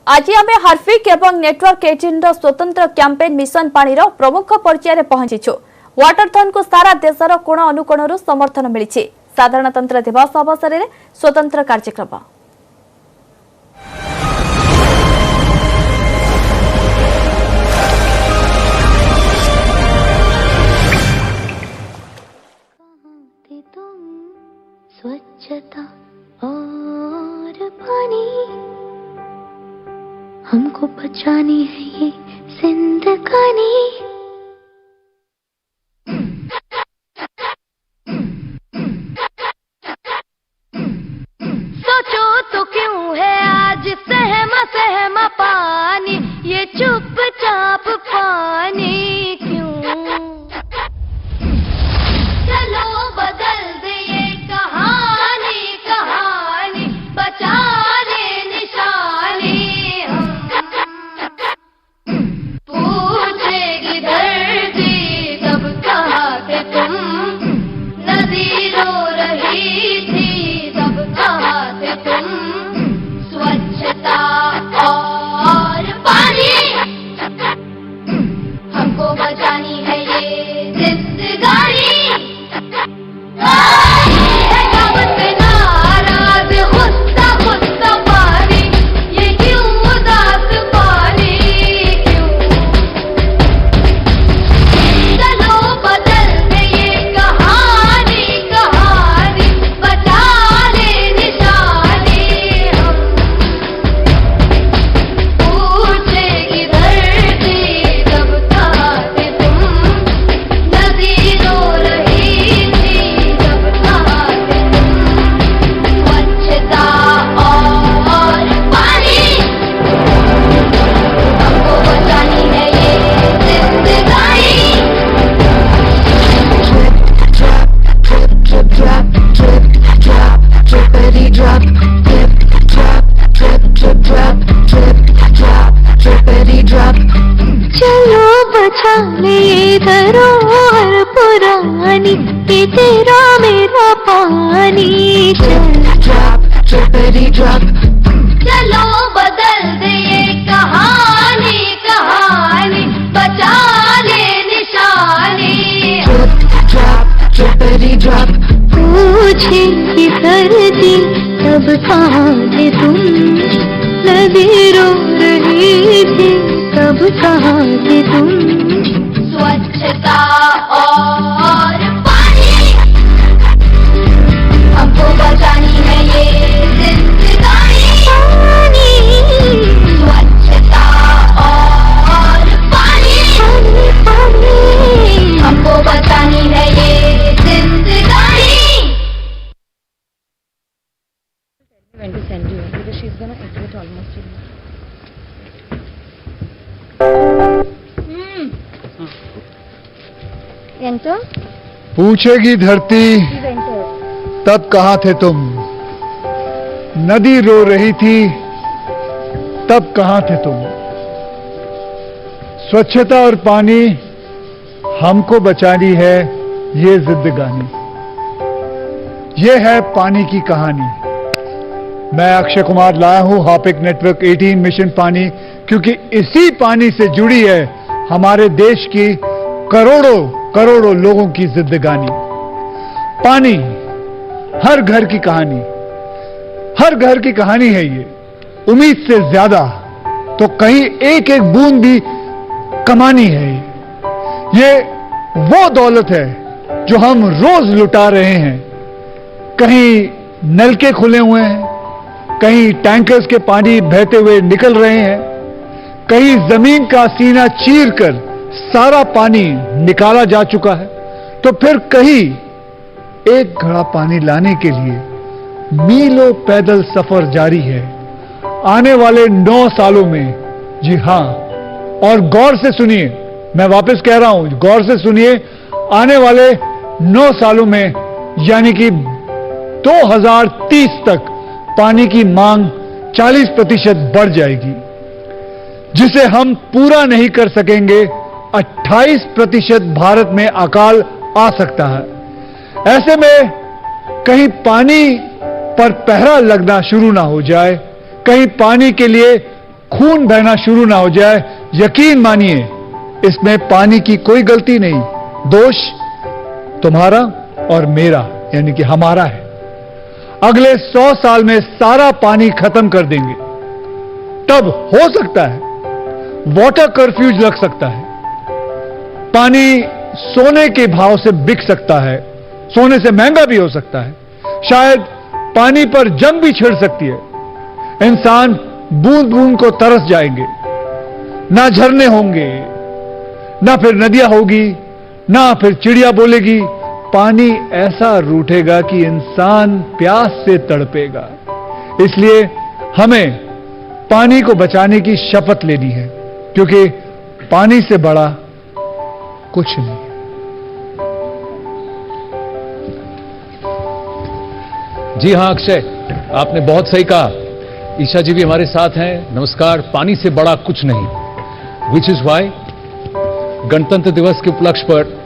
आज आम हार्फिक एवं नेटवर्क 18 स्वतंत्र कैंपेन मिशन पानी प्रमुख पर्यायर पहुंचीछु। वाटरथन को सारा देशर कोण अनुकोणरू समर्थन मिली। साधारणतंत्र दिवस अवसर में स्वतंत्र कार्यक्रम। स्वच्छता और पानी हमको बचानी है ये जिंदगानी। सोचो तो क्यों है आज सहमा सहमा पानी, ये चुपचाप पानी क्यों। चलो बदल दे ये कहानी कहानी, बचा ले निशानी हम। पूछेगी धरती तब कहाँ थे तुम, नदी रो रही थी तब कहाँ थे तुम। स्वच्छता और पानी हमको बचानी है ये जिंदगानी। चलो बचा ले धरोहर पुरानी, ये तेरा मेरा पानी। चलो बदल दे ये कहानी कहानी, बचा ले निशानी। पूछेगी धरती तब कहाँ थे तुम, नदी रो रही थी तब कहाँ थे तुम। स्वच्छता और पानी हमको बचानी है ये जिंदगानी। स्वच्छता और पानी हमको बचानी है ये जिंदगानी। When to send you because she's gonna exit almost in. Enter. पूछेगी धरती Please enter. तब कहाँ थे तुम, नदी रो रही थी तब कहाँ थे तुम। स्वच्छता और पानी हमको बचानी है ये जिंदगानी। ये है पानी की कहानी। मैं अक्षय कुमार लाया हूं हार्पिक नेटवर्क 18 मिशन पानी, क्योंकि इसी पानी से जुड़ी है हमारे देश की करोड़ों करोड़ों लोगों की जिंदगानी। पानी हर घर की कहानी, हर घर की कहानी है ये। उम्मीद से ज्यादा तो कहीं एक एक बूंद भी कमानी है ये वो दौलत है जो हम रोज लुटा रहे हैं। कहीं नलके खुले हुए हैं, कहीं टैंकर्स के पानी बहते हुए निकल रहे हैं, कहीं जमीन का सीना चीरकर सारा पानी निकाला जा चुका है, तो फिर कहीं एक घड़ा पानी लाने के लिए मीलों पैदल सफर जारी है। आने वाले 9 सालों में, जी हां, और गौर से सुनिए, मैं वापस कह रहा हूं, गौर से सुनिए, आने वाले 9 सालों में यानी कि 2030 तक पानी की मांग 40% बढ़ जाएगी, जिसे हम पूरा नहीं कर सकेंगे। 28% भारत में अकाल आ सकता है। ऐसे में कहीं पानी पर पहरा लगना शुरू ना हो जाए, कहीं पानी के लिए खून बहना शुरू ना हो जाए, यकीन मानिए इसमें पानी की कोई गलती नहीं, दोष तुम्हारा और मेरा यानी कि हमारा है। अगले 100 साल में सारा पानी खत्म कर देंगे, तब हो सकता है वाटर कर्फ्यूज लग सकता है, पानी सोने के भाव से बिक सकता है, सोने से महंगा भी हो सकता है, शायद पानी पर जंग भी छिड़ सकती है, इंसान बूंद बूंद को तरस जाएंगे, ना झरने होंगे, ना फिर नदियां होगी, ना फिर चिड़िया बोलेगी, पानी ऐसा रूठेगा कि इंसान प्यास से तड़पेगा। इसलिए हमें पानी को बचाने की शपथ लेनी है, क्योंकि पानी से बड़ा कुछ नहीं। जी हाँ अक्षय, आपने बहुत सही कहा। ईशा जी भी हमारे साथ हैं। नमस्कार। पानी से बड़ा कुछ नहीं, विच इज वाई गणतंत्र दिवस के उपलक्ष्य पर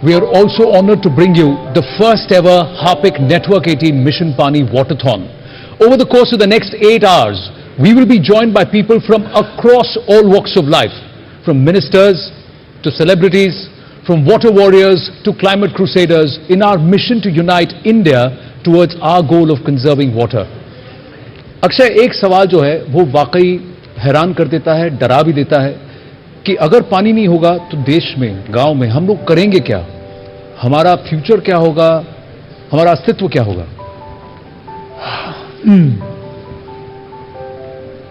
we are also honored to bring you the first ever Harpic Network 18 Mission Pani Waterthon. Over the course of the next 8 hours, we will be joined by people from across all walks of life, from ministers to celebrities, from water warriors to climate crusaders, in our mission to unite India towards our goal of conserving water. Akshay, एक सवाल जो है वो वाकई हैरान कर देता है, डरा भी देता है कि अगर पानी नहीं होगा तो देश में, गांव में हम लोग करेंगे क्या? हमारा फ्यूचर क्या होगा? हमारा अस्तित्व क्या होगा?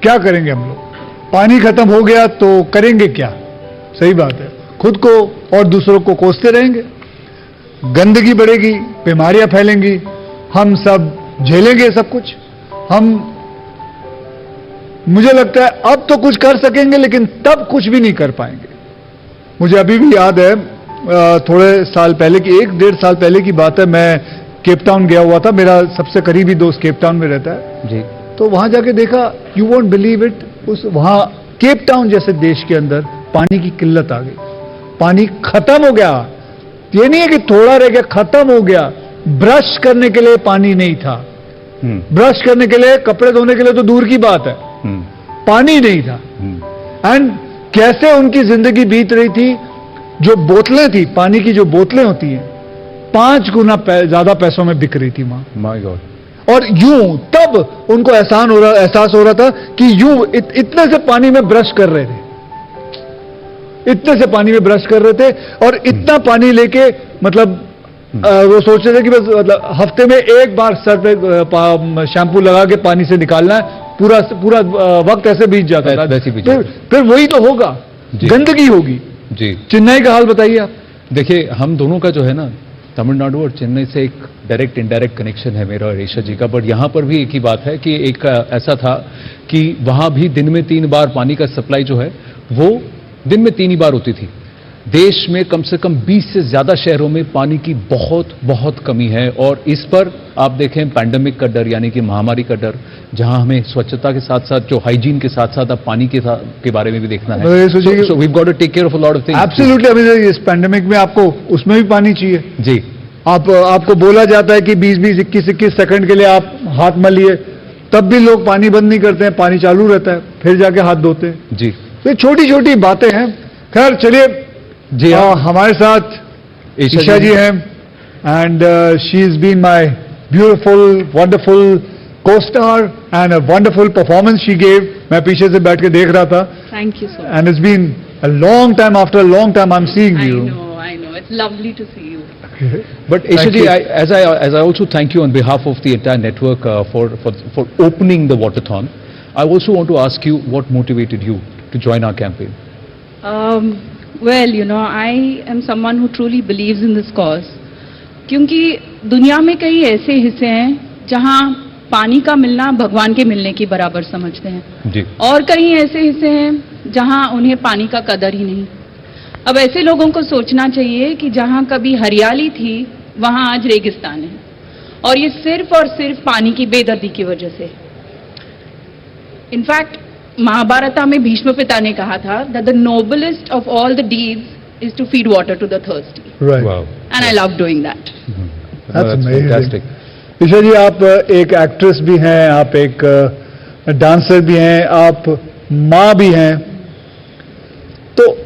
क्या करेंगे हम लोग? पानी खत्म हो गया तो करेंगे क्या? सही बात है, खुद को और दूसरों को कोसते रहेंगे, गंदगी बढ़ेगी, बीमारियां फैलेंगी, हम सब झेलेंगे सब कुछ। मुझे लगता है अब तो कुछ कर सकेंगे, लेकिन तब कुछ भी नहीं कर पाएंगे। मुझे अभी भी याद है, थोड़े साल पहले की, 1-1.5 साल पहले की बात है, मैं केप टाउन गया हुआ था। मेरा सबसे करीबी दोस्त केप टाउन में रहता है जी। तो वहां जाके देखा, यू वोंट बिलीव इट, वहां केप टाउन जैसे देश के अंदर पानी की किल्लत आ गई, पानी खत्म हो गया। ये नहीं है कि थोड़ा रह गया, खत्म हो गया। ब्रश करने के लिए पानी नहीं था, ब्रश करने के लिए, कपड़े धोने के लिए तो दूर की बात है, पानी नहीं था। एंड कैसे उनकी जिंदगी बीत रही थी। जो बोतलें थी, पानी की जो बोतलें होती हैं, 5 गुना ज्यादा पैसों में बिक रही थी वहां। My God. और यूं तब उनको एहसास हो रहा था कि यूं इतने से पानी में ब्रश कर रहे थे, इतने से पानी में ब्रश कर रहे थे, और इतना पानी लेके मतलब वो सोच रहे थे कि बस मतलब हफ्ते में एक बार सर पे शैम्पू लगा के पानी से निकालना है, पूरा वक्त ऐसे बीत जाता था। फिर वही तो होगा, गंदगी होगी जी। चेन्नई का हाल बताइए आप। देखिए, हम दोनों का जो है ना, तमिलनाडु और चेन्नई से एक डायरेक्ट इनडायरेक्ट कनेक्शन है मेरा और ईशा जी का। बट यहां पर भी एक ही बात है कि एक ऐसा था कि वहां भी दिन में 3 बार पानी का सप्लाई जो है वो दिन में 3 ही बार होती थी। देश में कम से कम 20 से ज्यादा शहरों में पानी की बहुत बहुत कमी है। और इस पर आप देखें, पैंडेमिक का डर यानी कि महामारी का डर, जहां हमें स्वच्छता के साथ साथ जो हाइजीन के साथ साथ अब पानी के बारे में भी देखना है। So we have got to take care of a lot of things. Absolutely. अभी इस पैंडेमिक में आपको उसमें भी पानी चाहिए जी। आपको बोला जाता है कि 20-20, 21-21 सेकंड के लिए आप हाथ मलिए, तब भी लोग पानी बंद नहीं करते हैं, पानी चालू रहता है, फिर जाके हाथ धोते हैं जी। तो छोटी छोटी बातें हैं। खैर चलिए जी, हमारे साथ ईशा जी हैं, and she is been my beautiful wonderful co-star and a wonderful performance she gave. मैं पीछे से बैठ के देख रहा था। Thank you so much. And it's been a long time, after a long time I'm seeing you. I know. It's lovely to see you. But Isha ji, as I also thank you on behalf of the entire network for opening the Waterthon, I also want to ask you what motivated you to join our campaign. Well, I am someone who truly believes in this cause. क्योंकि दुनिया में कई ऐसे हिस्से हैं जहां पानी का मिलना भगवान के मिलने के बराबर समझते हैं जी। और कई ऐसे हिस्से हैं जहां उन्हें पानी का कदर ही नहीं। अब ऐसे लोगों को सोचना चाहिए कि जहां कभी हरियाली थी वहां आज रेगिस्तान है, और ये सिर्फ और सिर्फ पानी की बेदर्दी की वजह से। इनफैक्ट महाभारत में भीष्म पिता ने कहा था that the noblest of all the deeds is to feed water to the thirsty. Right. Wow. And I love doing that. That's amazing. Fantastic. Isha जी, आप एक एक्ट्रेस भी हैं, आप एक डांसर भी हैं, आप माँ भी हैं, तो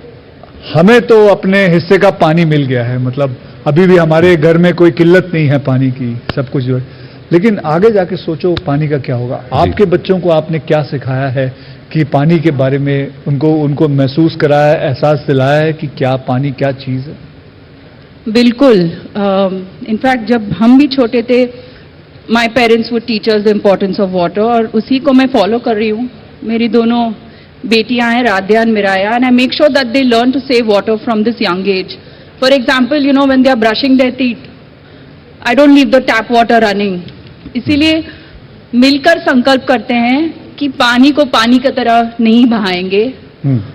हमें तो अपने हिस्से का पानी मिल गया है। मतलब अभी भी हमारे घर में कोई किल्लत नहीं है पानी की, सब कुछ जो है। लेकिन आगे जाके सोचो पानी का क्या होगा। आपके बच्चों को आपने क्या सिखाया है कि पानी के बारे में उनको महसूस कराया, एहसास दिलाया है कि क्या पानी क्या चीज़ है? बिल्कुल। इनफैक्ट जब हम भी छोटे थे, my parents would teach us the importance of water, और उसी को मैं फॉलो कर रही हूँ। मेरी दोनों बेटियां हैं, Radhya and Miraya, and I make sure that they learn to save water from this young age. For example, you know, when they are brushing their teeth, I don't leave the tap water running. इसीलिए मिलकर संकल्प करते हैं कि पानी को पानी की तरह नहीं बहाएंगे,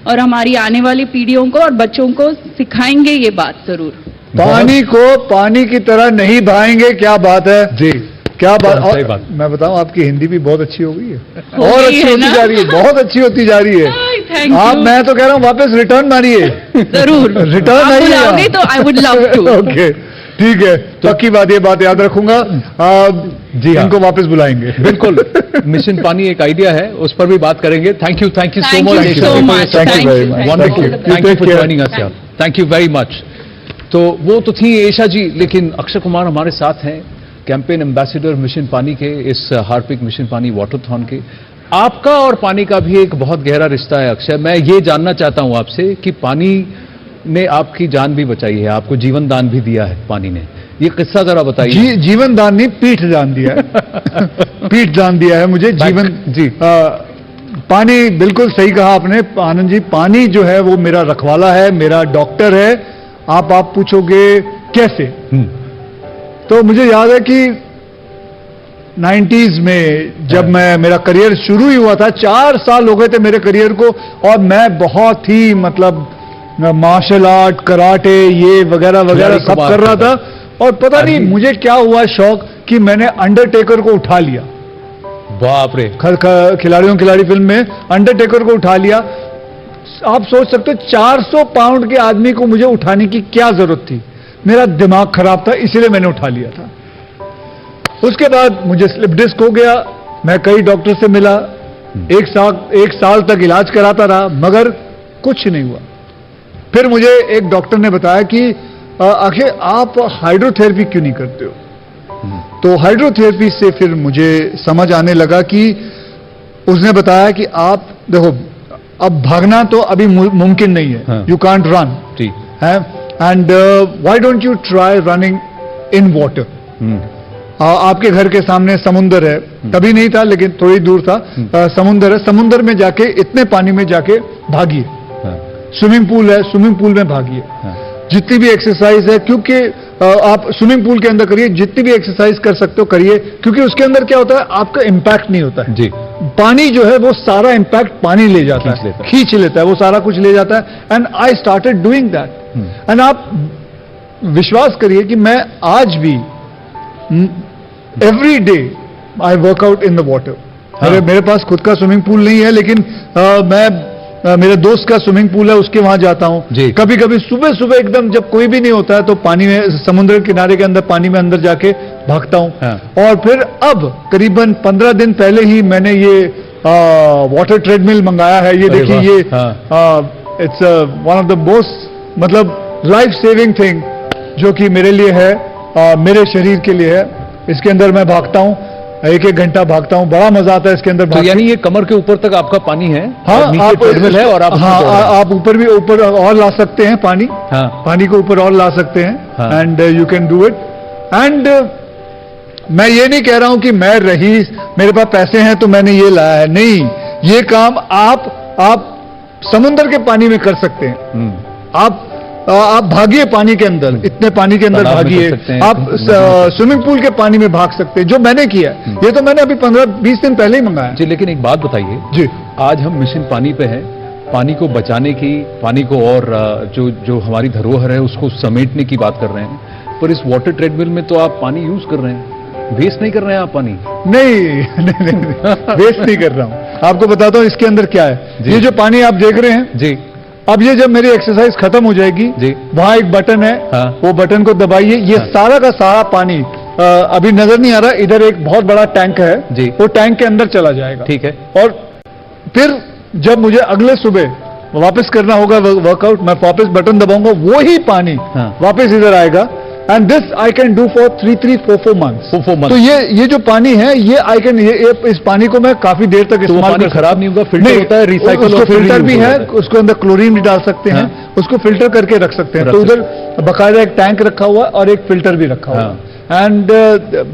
और हमारी आने वाली पीढ़ियों को और बच्चों को सिखाएंगे ये बात जरूर. पानी को पानी की तरह नहीं बहाएंगे, क्या बात है जी, क्या बात। सही बात। मैं बताऊं, आपकी हिंदी भी बहुत अच्छी हो गई है, हो और गई अच्छी है होती ना? जा रही है, बहुत अच्छी होती जा रही है। थैंक आप, यू. मैं तो कह रहा हूं वापस रिटर्न मारिए। जरूर रिटर्न आप आइएगा। बुलाओगे तो I would love to. Okay, ठीक है, पक्की बात, ये बात याद रखूंगा। जी हाँ। इनको वापस बुलाएंगे। बिल्कुल। मिशन पानी एक आइडिया है, उस पर भी बात करेंगे. Thank you so Thank much. you so much. Thank you very Thank much. you. Wonderful. Thank you. Thank you Take for care. joining us here. Thank you very much. तो वो तो थी ईशा जी, लेकिन अक्षय कुमार हमारे साथ हैं, कैंपेन एम्बेसडर मिशन पानी के, इस हार्पिक मिशन पानी वाटरथॉन के. आपका और पानी का भी एक बहुत गहरा रिश्ता है अक्षय. मैं ये जानना चाहता हूं आपसे कि पानी ने आपकी जान भी बचाई है, आपको जीवन दान भी दिया है पानी ने. ये किस्सा जरा बताइए. जीवन दान नहीं, पीठ दान दिया है। पीठ दान दिया है मुझे, जीवन जी. पानी, बिल्कुल सही कहा आपने आनंद जी। पानी जो है वो मेरा रखवाला है, मेरा डॉक्टर है। आप पूछोगे कैसे, तो मुझे याद है कि 90s में जब मेरा करियर शुरू ही हुआ था, 4 साल हो गए थे मेरे करियर को, और मैं बहुत ही मतलब मार्शल आर्ट, कराटे, ये वगैरह वगैरह सब कर रहा था, और पता नहीं मुझे क्या हुआ शौक कि मैंने अंडरटेकर को उठा लिया। बाप रे. खिलाड़ी फिल्म में अंडरटेकर को उठा लिया। आप सोच सकते हो 400 पाउंड के आदमी को मुझे उठाने की क्या जरूरत थी। मेरा दिमाग खराब था, इसीलिए मैंने उठा लिया था। उसके बाद मुझे स्लिप डिस्क हो गया। मैं कई डॉक्टर से मिला, एक साल तक इलाज कराता रहा, मगर कुछ नहीं हुआ। फिर मुझे एक डॉक्टर ने बताया कि अक्षय, आप हाइड्रोथेरेपी क्यों नहीं करते हो? तो हाइड्रोथेरेपी से फिर मुझे समझ आने लगा कि उसने बताया कि आप देखो, अब भागना तो अभी मुमकिन नहीं है, you can't run, and why don't you try running in water. आपके घर के सामने समुंदर है, तभी नहीं था लेकिन थोड़ी दूर था, समुंदर है, समुंदर में जाके, इतने पानी में जाके भागिए. स्विमिंग पूल है, स्विमिंग पूल में भागिए. जितनी भी एक्सरसाइज है, क्योंकि आप स्विमिंग पूल के अंदर करिए, जितनी भी एक्सरसाइज कर सकते हो करिए, क्योंकि उसके अंदर क्या होता है, आपका इंपैक्ट नहीं होता है जी. पानी जो है वो सारा इंपैक्ट पानी ले जाता है, खींच लेता है, वो सारा कुछ ले जाता है. And I started doing that. And आप विश्वास करिए कि मैं आज भी every day I workout in the water. मेरे पास खुद का स्विमिंग पूल नहीं है, लेकिन मैं मेरे दोस्त का स्विमिंग पूल है, उसके वहां जाता हूं. कभी कभी सुबह सुबह एकदम जब कोई भी नहीं होता है तो पानी में, समुद्र किनारे के अंदर पानी में अंदर जाके भागता हूं. और फिर अब करीबन 15 दिन पहले ही मैंने ये वाटर ट्रेडमिल मंगाया है. ये देखिए, ये it's one of the most मतलब लाइफ सेविंग थिंग जो कि मेरे लिए है, मेरे शरीर के लिए है. इसके अंदर मैं भागता हूं, 1-1 घंटा भागता हूं, बड़ा मजा आता है इसके अंदर. तो यानी ये कमर के ऊपर तक आपका पानी है? हाँ, आप ट्रेडमिल है, और आप आप ऊपर और ला सकते हैं पानी. पानी को ऊपर और ला सकते हैं, and you can do it. And मैं ये नहीं कह रहा हूं कि मैं रईस, मेरे पास पैसे हैं तो मैंने ये लाया है, नहीं. ये काम आप समुद्र के पानी में कर सकते हैं. आप भागिए पानी के अंदर, इतने पानी के अंदर भागिए. आप स्विमिंग पूल के पानी में भाग सकते हैं, जो मैंने किया. ये तो मैंने अभी 15-20 दिन पहले ही मंगाया जी. लेकिन एक बात बताइए जी, आज हम मिशन पानी पे हैं, पानी को बचाने की, पानी को और जो हमारी धरोहर है उसको समेटने की बात कर रहे हैं, पर इस वाटर ट्रेडमिल में तो आप पानी यूज कर रहे हैं, वेस्ट नहीं कर रहे हैं आप पानी? नहीं, वेस्ट नहीं कर रहा हूं. आपको बताता हूं इसके अंदर क्या है. ये जो पानी आप देख रहे हैं जी, अब ये जब मेरी एक्सरसाइज खत्म हो जाएगी, वहां एक बटन है, वो बटन को दबाइए, ये सारा का सारा पानी अभी नजर नहीं आ रहा, इधर एक बहुत बड़ा टैंक है जी, वो टैंक के अंदर चला जाएगा. ठीक है. और फिर जब मुझे अगले सुबह वापस करना होगा वर्कआउट, मैं वापस बटन दबाऊंगा, वो ही पानी हाँ। वापस इधर आएगा। And this I can do for 3-4 months. 4 months। तो ये जो पानी है, ये आई कैन, इस पानी को मैं काफी देर तक तो वो इस्तेमाल पानी कर खराब नहीं होगा, फिल्टर होता है, रिसाइकल उसको फिल्टर भी है, उसको अंदर क्लोरीन भी डाल सकते हैं, हाँ। उसको फिल्टर करके रख सकते हैं। रख तो सकते उधर बकायदा एक टैंक रखा हुआ है और एक फिल्टर भी रखा हुआ हाँ। है। एंड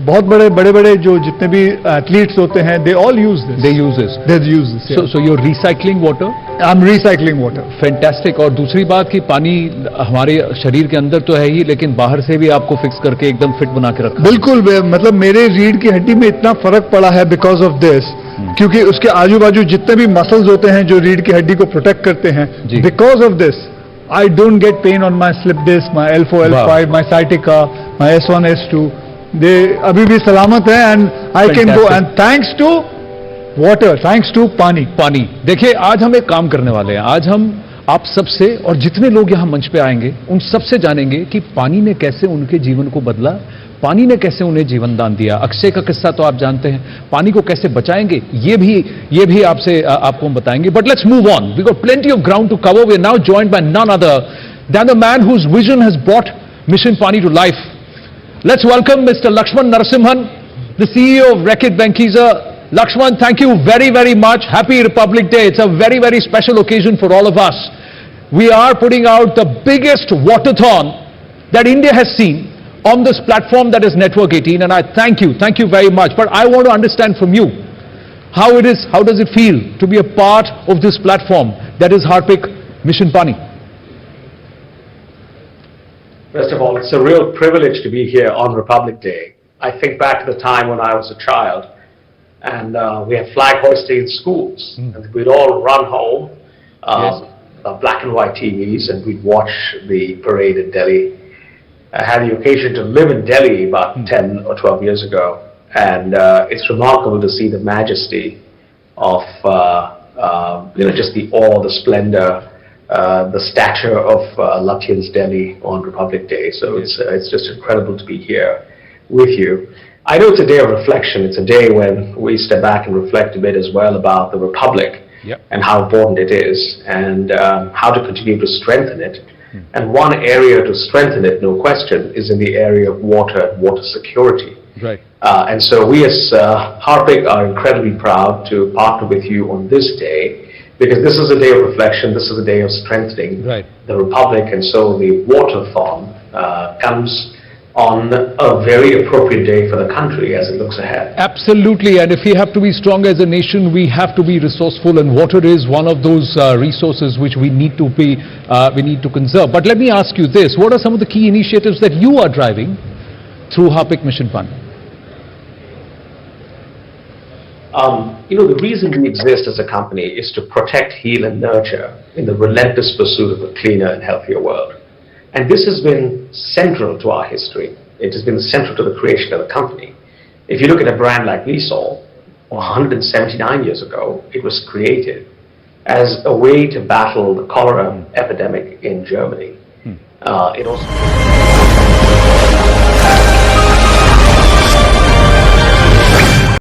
बहुत बड़े जो जितने भी एथलीट्स होते हैं, they all use this, they use this. They use this. So you are recycling water. I am recycling water. Fantastic. और दूसरी बात कि पानी हमारे शरीर के अंदर तो है ही, लेकिन बाहर से भी आपको फिक्स करके एकदम फिट बना के रखा। बिल्कुल, मतलब मेरे रीढ़ की हड्डी में इतना फर्क पड़ा है बिकॉज ऑफ दिस, क्योंकि उसके आजू बाजू जितने भी मसल्स होते हैं जो रीढ़ की हड्डी को प्रोटेक्ट करते हैं, जी। Because of this I don't get pain on my slip disc, my L4, L5, my sciatica, my S1, S2, they अभी भी सलामत है। And I can go, Fantastic। And thanks to water, thanks to pani. Pani. देखिए, आज हम एक काम करने वाले हैं। आज हम आप सबसे और जितने लोग यहां मंच पे आएंगे उन सबसे जानेंगे कि पानी ने कैसे उनके जीवन को बदला, पानी ने कैसे उन्हें जीवन दान दिया। अक्षय का किस्सा तो आप जानते हैं, पानी को कैसे बचाएंगे ये भी आपको हम बताएंगे। But let's move on, we got plenty of ground to cover. We are now joined by none other than the man whose vision has brought Mission Paani to life. Let's welcome Mr. Lakshman Narasimhan, the CEO of Reckitt Benckiser. Lakshman, thank you very, very much. Happy Republic Day. It's a very, very special occasion for all of us. We are putting out the biggest waterthon that India has seen on this platform that is Network 18, and I thank you very much. But I want to understand from you how does it feel to be a part of this platform that is Harpik Mission Pani? First of all, it's a real privilege to be here on Republic Day. I think back to the time when I was a child, and we had flag hoisting in schools, and we'd all run home, black and white TVs, and we'd watch the parade in Delhi. I had the occasion to live in Delhi about 10 or 12 years ago, and it's remarkable to see the majesty of just the awe, the splendor, the stature of Lutyens Delhi on Republic Day. So it's just incredible to be here with you. I know it's a day of reflection. It's a day when we step back and reflect a bit as well about the Republic and how important it is, and how to continue to strengthen it. And one area to strengthen it, no question, is in the area of water and water security. Right. And so we as Harpik are incredibly proud to partner with you on this day, because this is a day of reflection, this is a day of strengthening the Republic, and so the Waterthon comes on a very appropriate day for the country as it looks ahead. Absolutely, and if we have to be strong as a nation, we have to be resourceful, and water is one of those resources which we need to conserve. But let me ask you this, what are some of the key initiatives that you are driving through Harpik Mission Pani? The reason we exist as a company is to protect, heal, and nurture in the relentless pursuit of a cleaner and healthier world. And this has been central to our history. It has been central to the creation of the company. If you look at a brand like Lysol, 179 years ago, it was created as a way to battle the cholera epidemic in Germany. It also